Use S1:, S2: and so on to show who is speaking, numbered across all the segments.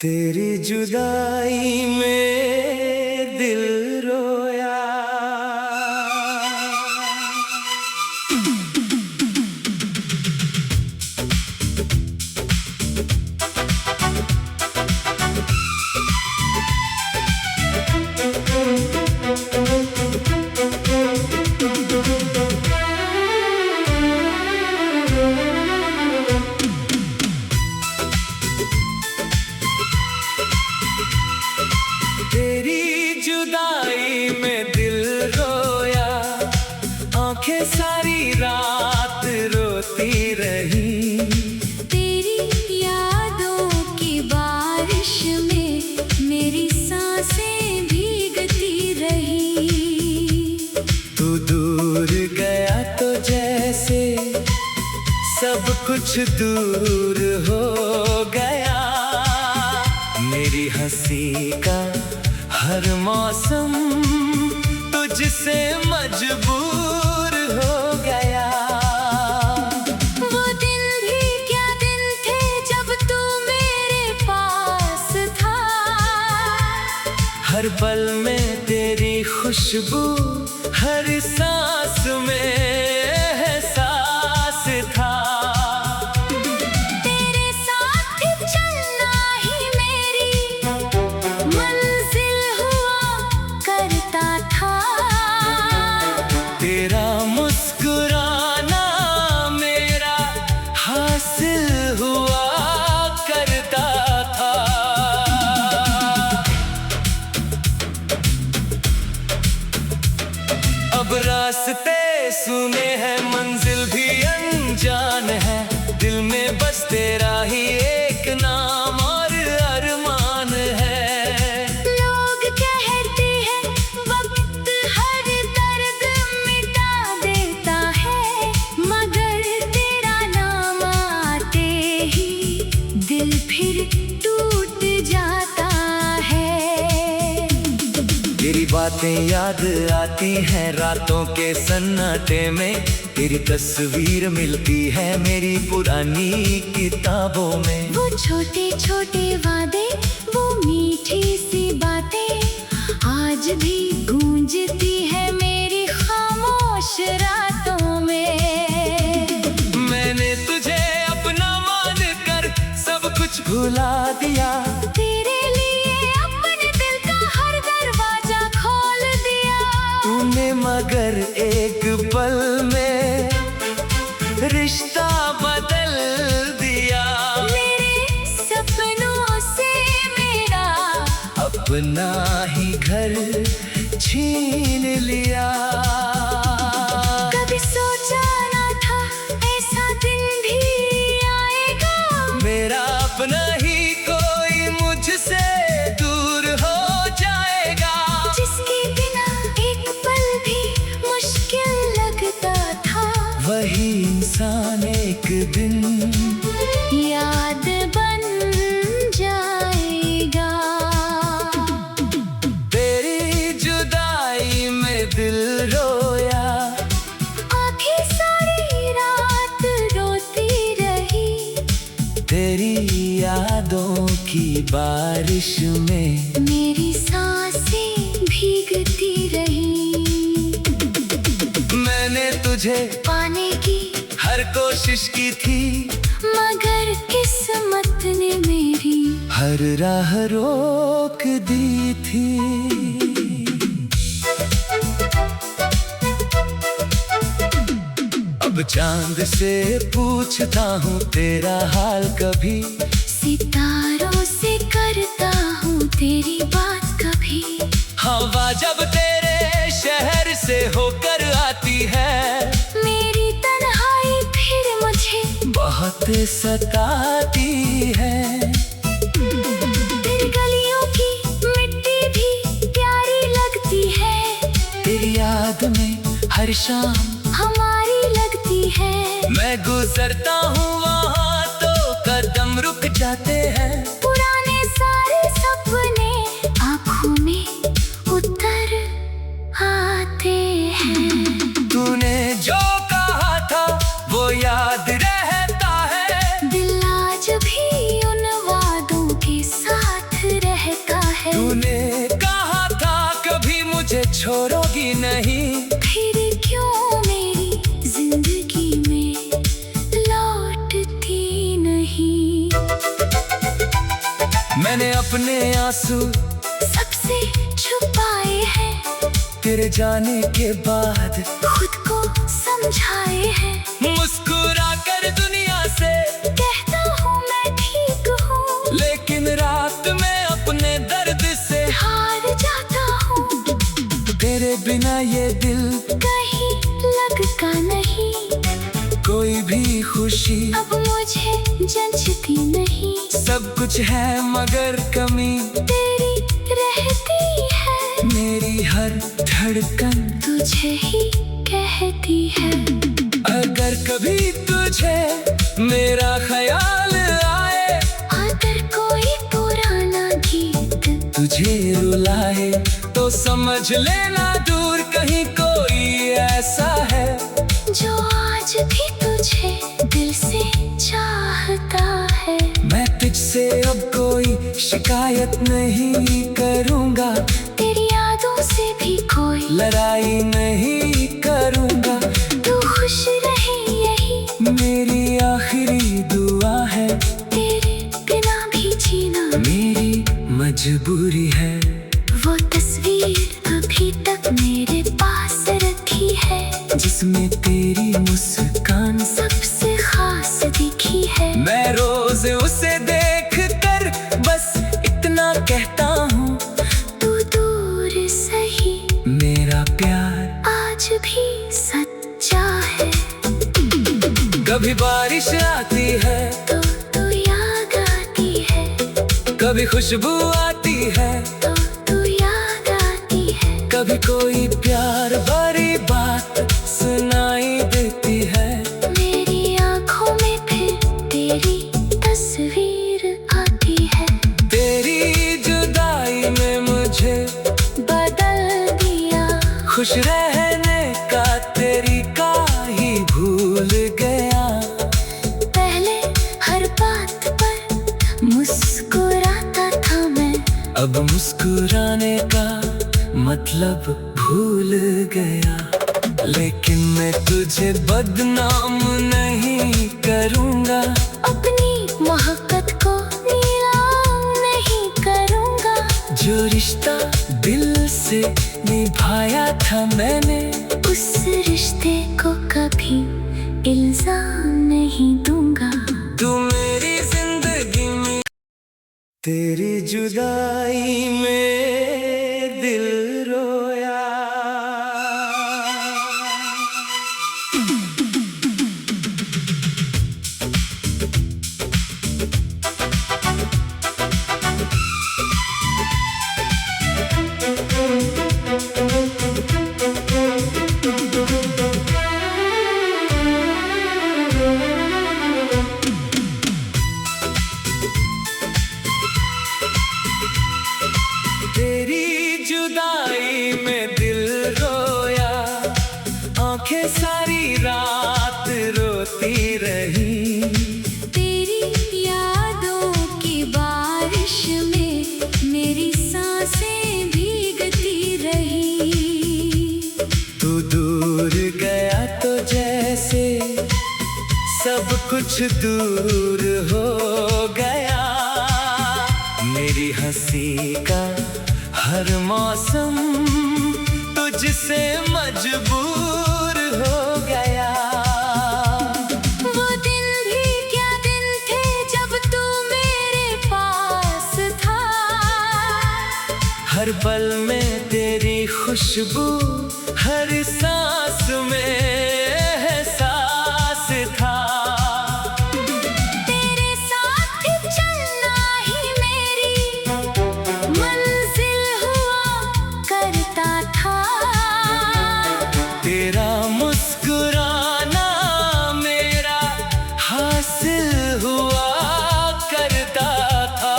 S1: तेरी जुदाई में दिल रोया। तेरी जुदाई में दिल रोया, आंखें सारी रात रोती रही।
S2: तेरी यादों की बारिश में मेरी सांसें भीगती रही।
S1: तू दूर गया तो जैसे सब कुछ दूर हो गया। मेरी हंसी का हर मौसम तुझसे मजबूर हो गया।
S2: वो दिन भी क्या दिन थे जब तू मेरे पास था।
S1: हर पल में तेरी खुशबू, हर सांस में एहसास था।
S2: तेरे साथ चलना ही मेरी मंजिल हुआ करता था।
S1: तेरा मुस्कुराना मेरा हासिल हुआ करता था। अब रास्ते सुने हैं, मंजिल भी अनजान है। दिल में बस तेरा ही एक नाम और अरमान है।
S2: लोग कहते हैं वक्त हर दर्द मिटा देता है, मगर तेरा नाम आते ही दिल फिर टूट जाता है।
S1: तेरी बातें याद आती हैं रातों के सन्नाटे में। तेरी तस्वीर मिलती है मेरी पुरानी किताबों में।
S2: वो छोटे छोटे वादे, वो मीठी सी बातें आज भी गूंजती है मेरी खामोश रातों में।
S1: मैंने तुझे अपना मान कर सब कुछ भुला दिया।
S2: तेरे लिए अपने दिल का हर दरवाजा खोल दिया।
S1: तूने मगर एक पल में रिश्ता बदल दिया।
S2: मेरे सपनों से मेरा
S1: अपना ही घर छीन लिया।
S2: कभी सोचा ना था ऐसा दिन भी आएगा।
S1: मेरा अपना ही कोई मुझसे दूर हो जाएगा।
S2: जिसके बिना एक पल भी मुश्किल लगता था,
S1: वही इंसान एक दिन
S2: याद बन जाएगा।
S1: तेरी जुदाई में दिल रोया,
S2: आंखें सारी रात रोती रही।
S1: तेरी यादों की बारिश में
S2: मेरी सांसें भीगती रही।
S1: मैंने तुझे
S2: पाने की
S1: हर कोशिश की थी,
S2: मगर किस्मत ने मेरी
S1: हर राह रोक दी थी। अब चांद से पूछता हूँ तेरा हाल कभी।
S2: सितारों से करता हूँ तेरी बात कभी।
S1: हवा जब तेरे शहर से होकर आती है,
S2: मेरी तन्हाई फिर मुझे
S1: बहुत सताती है।
S2: तेरी गलियों की मिट्टी भी प्यारी लगती है।
S1: तेरी याद में हर शाम
S2: हमारी लगती है।
S1: मैं गुजरता हूँ वहाँ तो कदम रुक जाते हैं।
S2: पुराने सारे सपने आँखों में उतर आते हैं।
S1: तूने जो कहा था वो याद रहता है।
S2: दिल आज भी उन वादों के साथ
S1: मैंने अपने आंसू
S2: सबसे छुपाए हैं,
S1: तेरे जाने के बाद
S2: खुद को समझाए हैं।
S1: मुस्कुरा कर दुनिया से
S2: कहता हूँ मैं ठीक हूँ,
S1: लेकिन रात में अपने दर्द से
S2: हार जाता हूँ।
S1: तेरे बिना ये दिल
S2: कहीं लगता नहीं,
S1: कोई भी खुशी
S2: अब मुझे जंचती नहीं।
S1: सब कुछ है मगर कमी
S2: तेरी रहती है,
S1: मेरी हर धड़कन
S2: तुझे ही कहती है।
S1: अगर कभी तुझे मेरा ख्याल आए,
S2: अगर कोई पुराना गीत
S1: तुझे रुलाए, तो समझ लेना दूर कहीं कोई ऐसा है
S2: जो आज भी तुझे दिल से चाहता है।
S1: मैं तुझसे अब कोई शिकायत नहीं करूँगा,
S2: तेरी यादों से भी कोई
S1: लड़ाई नहीं करूँगा।
S2: तू खुश रहे यही
S1: मेरी आखिरी दुआ है,
S2: तेरे बिना भी जीना
S1: मेरी मजबूरी है।
S2: वो तस्वीर अभी तक मेरे पास रखी है,
S1: जिसमें तेरी मुस्कान
S2: सबसे खास दिखी है।
S1: मैं रोज उसे देख कर बस इतना कहता हूँ,
S2: तू दूर सही
S1: मेरा प्यार
S2: आज भी सच्चा है।
S1: कभी बारिश आती है,
S2: तो तू याद आती है,
S1: कभी खुशबू आती है,
S2: तो तू याद आती है।
S1: कभी कोई प्यार भरी बात सुनाई देती है।
S2: मेरी आँखों में फिर तेरी तस्वीर आती है।
S1: तेरी जुदाई में मुझे
S2: बदल दिया,
S1: खुश रहने का तरीका ही भूल गया।
S2: पहले हर बात पर मुस्कुराता था मैं,
S1: अब मुस्कुराने का मतलब भूल गया। लेकिन मैं तुझे बदनाम नहीं करूँगा,
S2: अपनी मोहब्बत को नीलाम नहीं करूँगा।
S1: जो रिश्ता दिल से निभाया था मैंने,
S2: उस रिश्ते को कभी इल्जाम नहीं दूंगा।
S1: तू मेरी जिंदगी में, तेरी जुदाई में दिल रोया। तेरी जुदाई में दिल रोया, आंखें सारी रात रोती रही।
S2: तेरी यादों की बारिश में मेरी सांसें भीगती रही।
S1: तू दूर गया तो जैसे सब कुछ दूर हो गया। मेरी हंसी का हर मौसम तुझसे मजबूर हो गया।
S2: वो दिन भी क्या दिन थे जब तू मेरे पास था।
S1: हर पल में तेरी खुशबू, हर सांस में एहसास था।
S2: तेरे साथ चलना ही मेरी मंजिल हुआ करता था।
S1: तेरा मुस्कुराना मेरा हासिल हुआ करता था।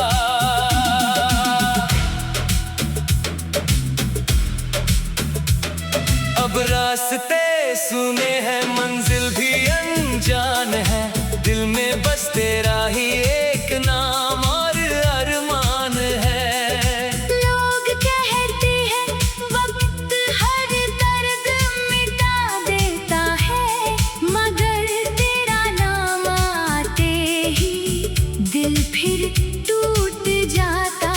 S1: अब रास्ते सुने हैं, मंजिल भी अनजान है, दिल में बस तेरा ही एक नाम और अरमान है।
S2: लोग कहते हैं वक्त हर दर्द मिटा देता है, मगर तेरा नाम आते ही दिल फिर टूट छूट जाता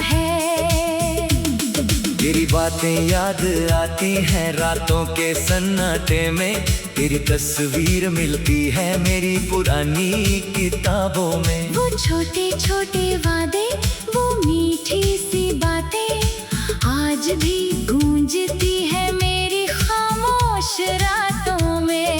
S2: है।
S1: तेरी बातें याद आती हैं रातों के सन्नाटे में, तेरी तस्वीर मिलती है मेरी पुरानी किताबों में।
S2: वो छोटे छोटे वादे, वो मीठी सी बातें आज भी गूंजती है मेरी खामोश रातों में।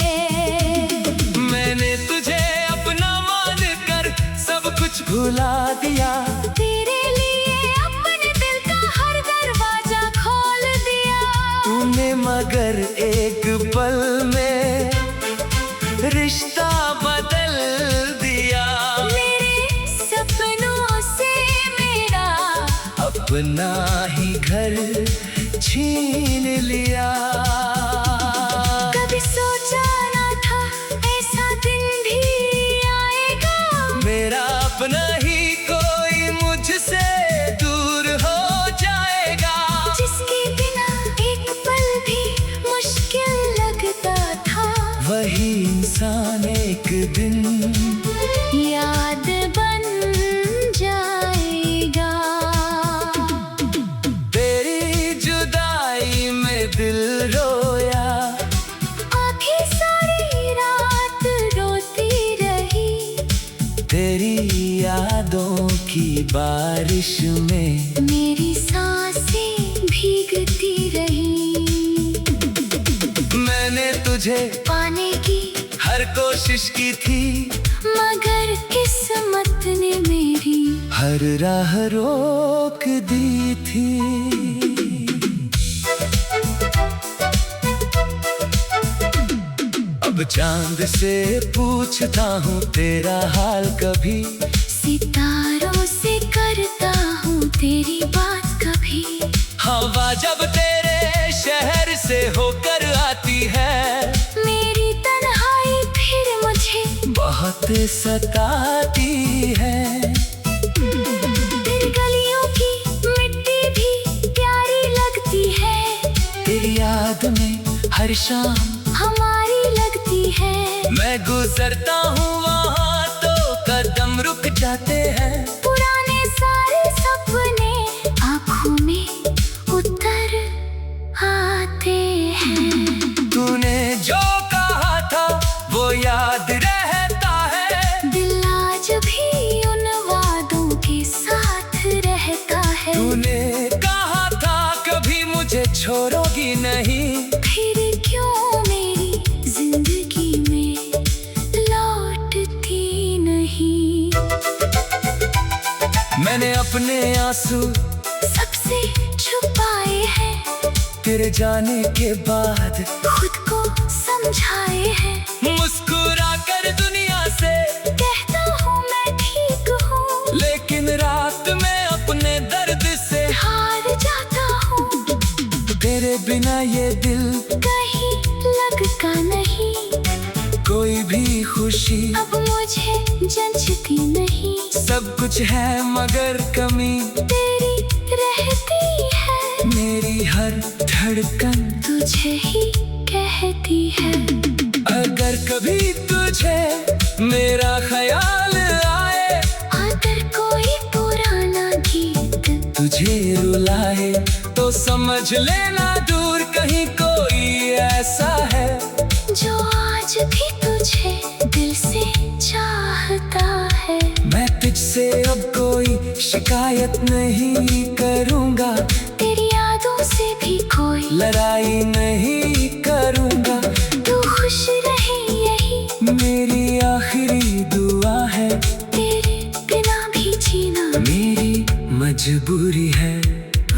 S1: मैंने तुझे अपना मान कर सब कुछ भुला दिया,
S2: तेरे लिए अपने दिल का हर दरवाजा खोल दिया।
S1: तूने मगर एक पल में रिश्ता बदल दिया।
S2: मेरे सपनों से मेरा
S1: अपना ही घर छीन लिया।
S2: कभी सोचा ना था ऐसा दिन भी आएगा,
S1: मेरा अपना ही कोई मुझसे दूर हो जाएगा।
S2: जिसके बिना एक पल भी मुश्किल लगता था,
S1: वही इंसान एक दिन
S2: याद बन जाएगा।
S1: तेरी जुदाई में दिल रोया,
S2: आंखें सारी रात रोती रही।
S1: तेरी यादों की बारिश में
S2: मेरी सांसें भीगती रही।
S1: मैंने तुझे
S2: पाने की
S1: हर कोशिश की थी,
S2: मगर किस्मत ने मेरी
S1: हर राह रोक दी थी। अब चांद से पूछता हूँ तेरा हाल कभी,
S2: सितारों से करता हूँ तेरी बात कभी।
S1: हवा जब तेरे शहर से होकर आती है,
S2: मेरी तन्हाई फिर मुझे
S1: बहुत सताती है।
S2: फिर गलियों की मिट्टी भी प्यारी लगती है,
S1: तेरी याद में हर शाम
S2: हमारी लगती है।
S1: मैं गुजरता हूँ वहाँ तो कदम रुक जाते हैं।
S2: पुराने सारे सपने आँखों में उतर आते हैं।
S1: तूने जो कहा था वो याद रहता है,
S2: दिल आज भी उन वादों के साथ रहता है।
S1: तूने कहा था कभी मुझे छोड़ोगी नहीं,
S2: फिर क्यों मेरी जिंदगी में लौटती नहीं।
S1: मैंने अपने आंसू
S2: सबसे छुपाए हैं,
S1: तेरे जाने के बाद
S2: खुद को समझाए हैं।
S1: मुस्कुरा कर दुनिया से
S2: कहता हूँ मैं ठीक हूँ,
S1: लेकिन रात में अपने दर्द से
S2: हार जाता हूँ।
S1: तेरे बिना ये दिल
S2: कहीं लगता नहीं,
S1: कोई भी खुशी
S2: अब मुझे जंचती नहीं।
S1: सब कुछ है मगर कमी
S2: तेरी रहती है,
S1: मेरी हर धड़कन
S2: तुझे ही कहती है।
S1: अगर कभी तुझे मेरा ख्याल आए,
S2: अगर कोई पुराना गीत
S1: तुझे रुलाए, तो समझ लेना दूर कहीं कोई ऐसा है
S2: जो आज भी तुझे दिल से चाहता है।
S1: मैं तुझसे अब कोई शिकायत नहीं करूँगा,
S2: तेरी यादों से भी कोई
S1: लड़ाई नहीं करूँगा।
S2: तू खुश रहे यही
S1: मेरी आखिरी दुआ है,
S2: तेरे बिना भी जीना
S1: मेरी मजबूरी है।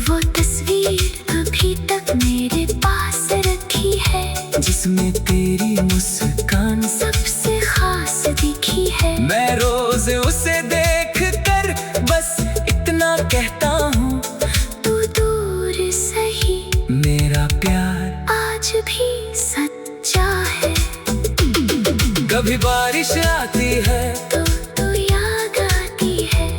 S2: वो तस्वीर अभी तक मेरे पास रखी है,
S1: जिसमें तेरी मुस्कान
S2: सबसे खास दिखी है।
S1: मैं रोज उसे देख कर बस इतना कहता हूँ,
S2: तू दूर सही
S1: मेरा प्यार
S2: आज भी सच्चा है।
S1: कभी बारिश आती है,
S2: तो याद आती है,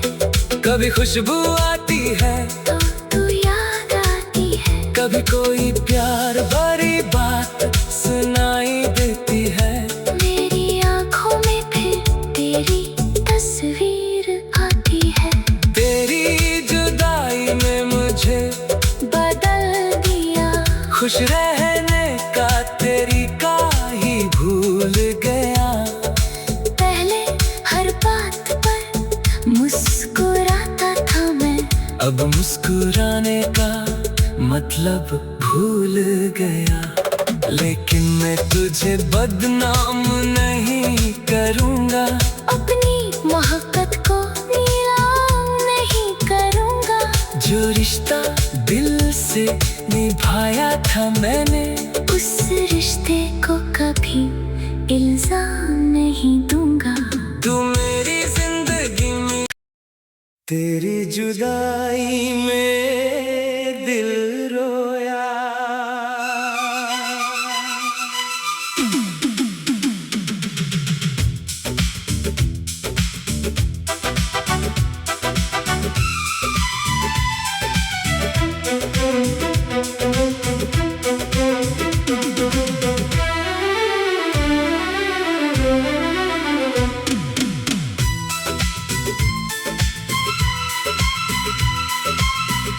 S1: कभी खुशबू आती है,
S2: तो याद आती है।
S1: कभी कोई प्यार भरी बात सुनाई देती है।
S2: मेरी आंखों में फिर तेरी तस्वीर आती है।
S1: खुश रहने का तरीका ही भूल गया।
S2: पहले हर बात पर मुस्कुराता था मैं,
S1: अब मुस्कुराने का मतलब भूल गया। लेकिन मैं तुझे बदनाम नहीं करूँगा,
S2: अपनी मोहब्बत को नीलाम नहीं करूँगा।
S1: जो रिश्ता दिल से निभाया था मैंने,
S2: उस रिश्ते को कभी इल्जाम नहीं दूंगा।
S1: तू मेरी जिंदगी में, तेरी जुदाई में दिल रोया।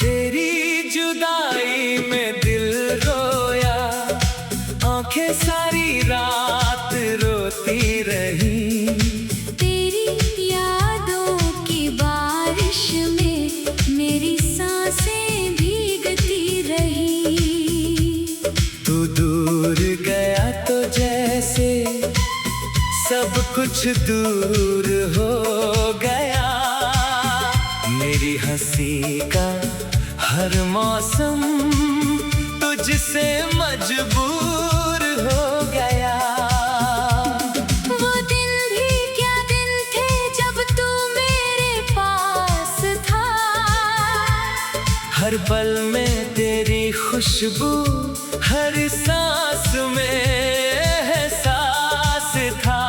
S1: तेरी जुदाई में दिल रोया, आंखें सारी रात रोती रही।
S2: तेरी यादों की बारिश में मेरी सांसें भीगती रही।
S1: तू दूर गया तो जैसे सब कुछ दूर हो गया। मेरी हंसी का हर मौसम तुझसे मजबूर हो गया।
S2: वो दिन भी क्या दिन थे जब तू मेरे पास था।
S1: हर पल में तेरी खुशबू, हर सांस में एहसास था।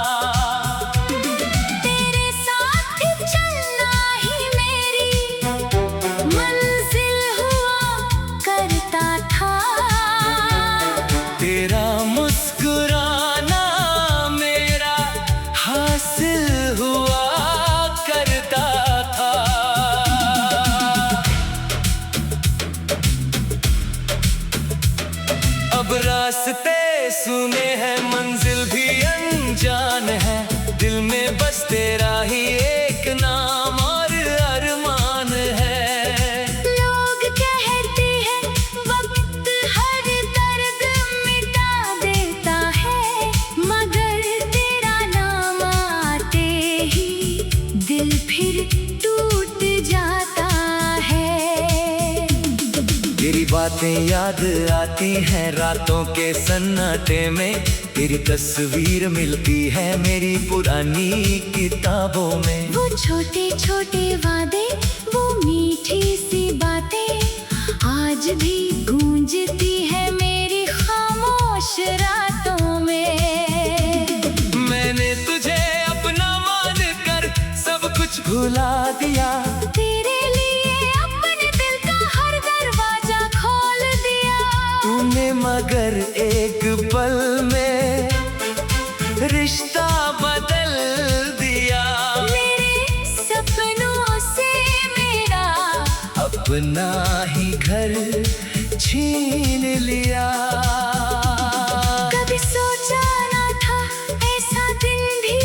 S2: तेरे साथ चलना ही मेरी मंजिल हुआ करता था।
S1: तेरा मुस्कुराना मेरा हासिल हुआ करता था। अब रास्ते सुने हैं, मंजिल भी अनजान है। दिल में बस तेरा ही एक नाम और अरमान है।
S2: लोग कहते हैं वक्त हर दर्द मिटा देता है, मगर तेरा नाम आते ही दिल फिर टूट जाता है।
S1: तेरी बातें याद आती हैं रातों के सन्नाटे में। तेरी तस्वीर मिलती है मेरी पुरानी किताबों में।
S2: वो छोटे छोटे वादे, वो मीठी सी बातें आज भी गूंजती है मेरी खामोश रातों में।
S1: मैंने तुझे अपना मान कर सब कुछ भुला दिया।
S2: तेरे लिए अपने दिल का हर दरवाजा खोल दिया।
S1: तूने मगर एक पल में रिश्ता बदल दिया।
S2: मेरे सपनों से मेरा
S1: अपना ही घर छीन लिया।
S2: कभी सोचा ना था ऐसा दिन भी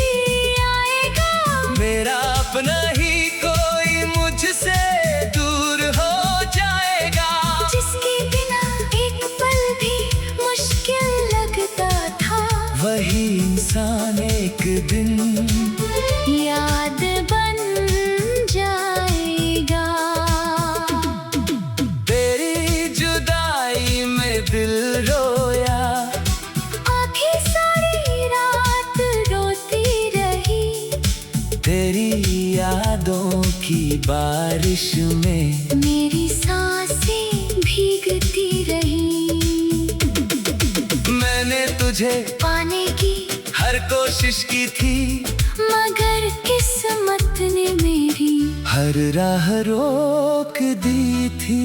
S2: आएगा।
S1: मेरा अपना ही कोई मुझसे दूर हो जाएगा।
S2: जिसके बिना एक पल भी मुश्किल लगता था,
S1: वही इंसान एक दिन
S2: याद बन जाएगा।
S1: तेरी जुदाई में दिल रोया,
S2: आंखें सारी रात रोती रही।
S1: तेरी यादों की बारिश में
S2: मेरी सांसें भीगती रही।
S1: मैंने तुझे
S2: पाने की
S1: हर कोशिश की थी,
S2: मगर किस्मत ने मेरी
S1: हर राह रोक दी थी।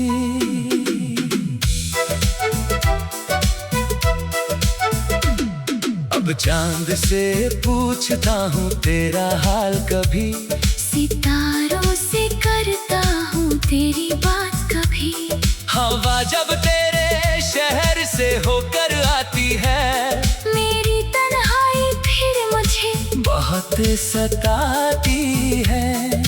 S1: अब चांद से पूछता हूँ तेरा हाल कभी,
S2: सितारों से करता हूँ तेरी बात कभी।
S1: हवा जब तेरे शहर से बहुत सताती है।